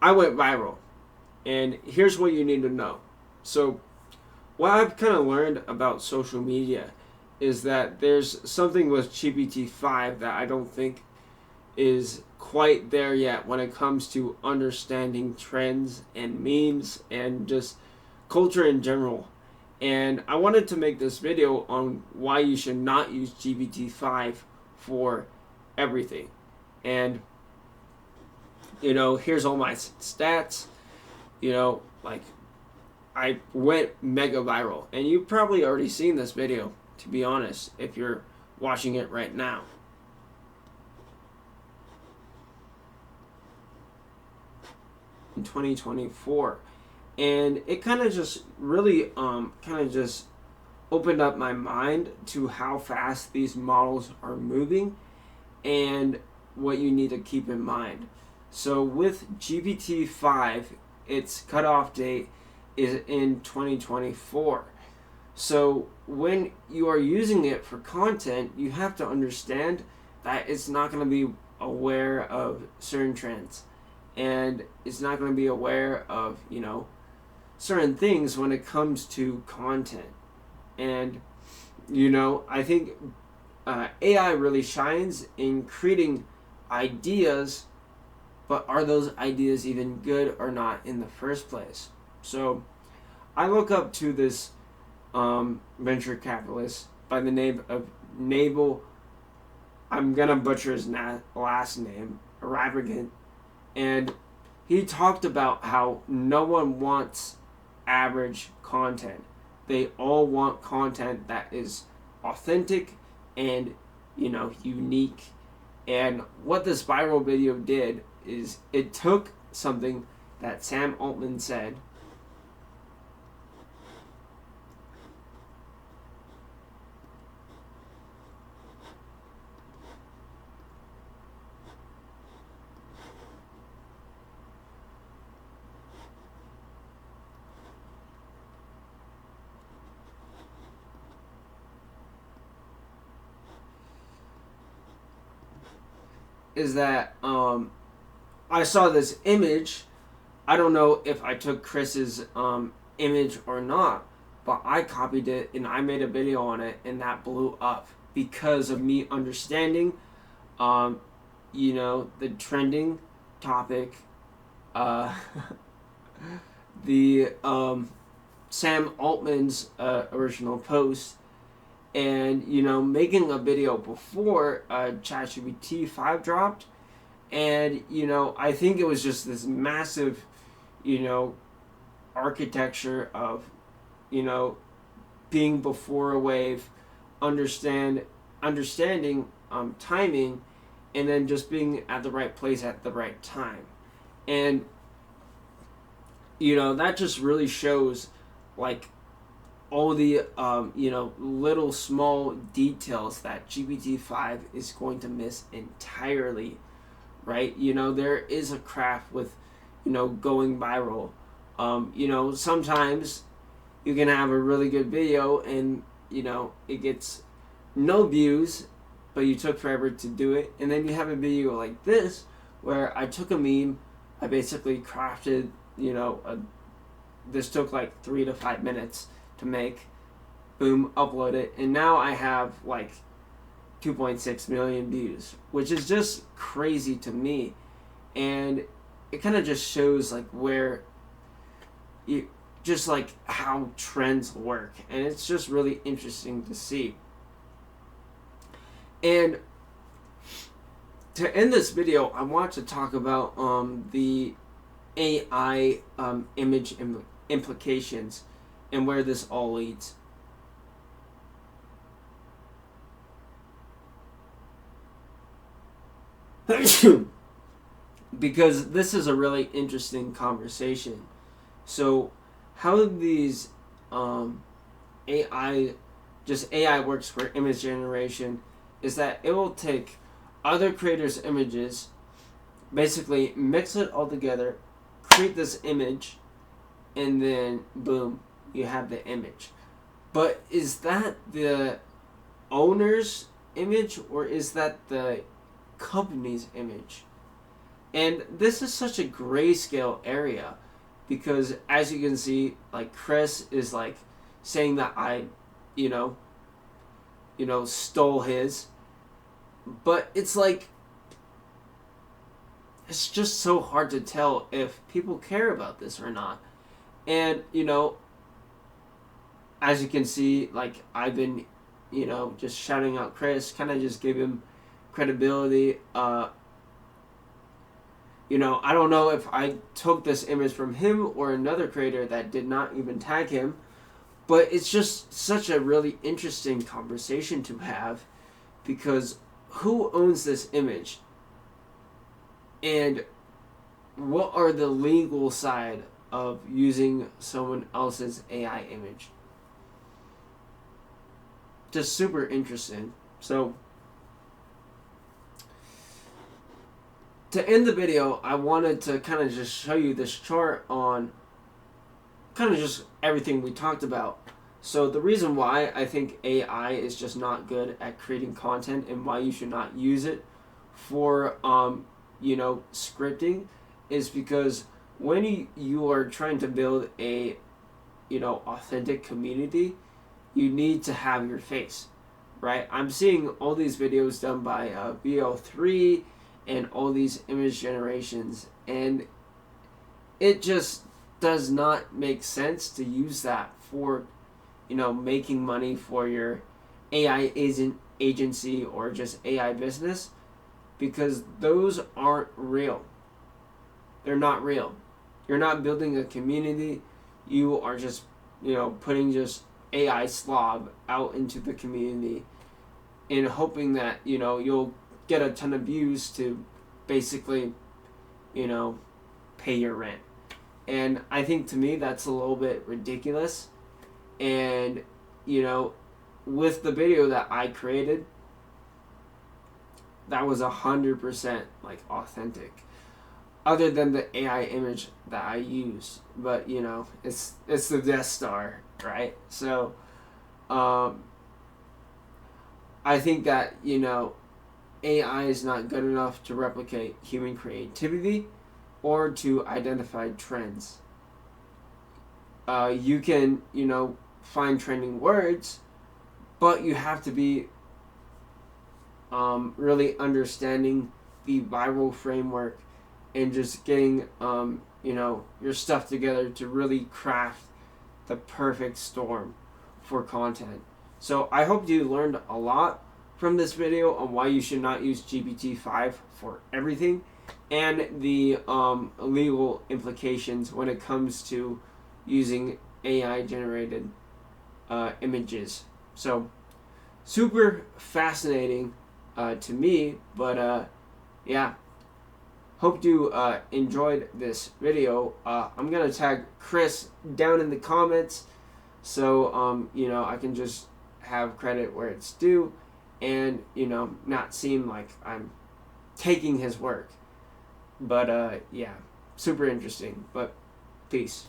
I went viral. And here's what you need to know. So, what I've kind of learned about social media is that there's something with GPT-5 that I don't think is quite there yet when it comes to understanding trends and memes and just culture in general. And I wanted to make this video on why you should not use GPT-5 for everything. And, here's all my stats. Like, I went mega viral. And you've probably already seen this video, to be honest, if you're watching it right now. In 2024. And it kind of just really opened up my mind to how fast these models are moving and what you need to keep in mind. So with GPT-5, its cutoff date is in 2024. So when you are using it for content, you have to understand that it's not going to be aware of certain trends. And it's not going to be aware of, certain things when it comes to content. And, I think AI really shines in creating ideas, but are those ideas even good or not in the first place? So I look up to this venture capitalist by the name of Naval, I'm going to butcher his last name, Arabican, and he talked about how no one wants average content. They all want content that is authentic and, unique. And what this viral video did is it took something that Sam Altman said, is that I saw this image. I don't know if I took Chris's image or not, but I copied it and I made a video on it, and that blew up because of me understanding, the trending topic, the Sam Altman's original post, and making a video before ChatGPT 5 dropped. And I think it was just this massive architecture of being before a wave, understanding timing, and then just being at the right place at the right time. And that just really shows like all the little small details that GPT-5 is going to miss entirely, right? There is a craft with going viral. Sometimes you can have a really good video and it gets no views, but you took forever to do it. And then you have a video like this where I took a meme, I basically crafted this took like 3 to 5 minutes to make, boom, upload it, and now I have like 2.6 million views, which is just crazy to me. And it kind of just shows like where you just like how trends work, and it's just really interesting to see. And to end this video, I want to talk about the AI image implications and where this all leads. Because this is a really interesting conversation. So how these AI works for image generation is that it will take other creators' images, basically mix it all together, create this image, and then boom, you have the image. But is that the owner's image or is that the company's image? And this is such a grayscale area because, as you can see, like Chris is like saying that I, you know, stole his, but it's like it's just so hard to tell if people care about this or not. And as you can see, like I've been, just shouting out Chris, kind of just give him credibility. I don't know if I took this image from him or another creator that did not even tag him, but it's just such a really interesting conversation to have because who owns this image? And what are the legal side of using someone else's AI image? Just super interesting. So, to end the video, I wanted to kind of just show you this chart on kind of just everything we talked about. So the reason why I think AI is just not good at creating content and why you should not use it for scripting is because when you are trying to build a authentic community, you need to have your face, right? I'm seeing all these videos done by VO3 and all these image generations, and it just does not make sense to use that for making money for your AI agency or just AI business, because those aren't real. They're not real. You're not building a community. You are just putting just AI slob out into the community and hoping that you'll get a ton of views to basically pay your rent. And I think, to me, that's a little bit ridiculous. And with the video that I created, that was 100% like authentic, other than the AI image that I use. But it's the Death Star, right? So I think that AI is not good enough to replicate human creativity or to identify trends. You can find trending words, but you have to be really understanding the viral framework and just getting your stuff together to really craft the perfect storm for content. So I hope you learned a lot from this video on why you should not use GPT-5 for everything and the legal implications when it comes to using AI generated images. So super fascinating to me, but yeah, hope you enjoyed this video. I'm gonna tag Chris down in the comments so I can just have credit where it's due and not seem like I'm taking his work. But yeah, super interesting. But peace.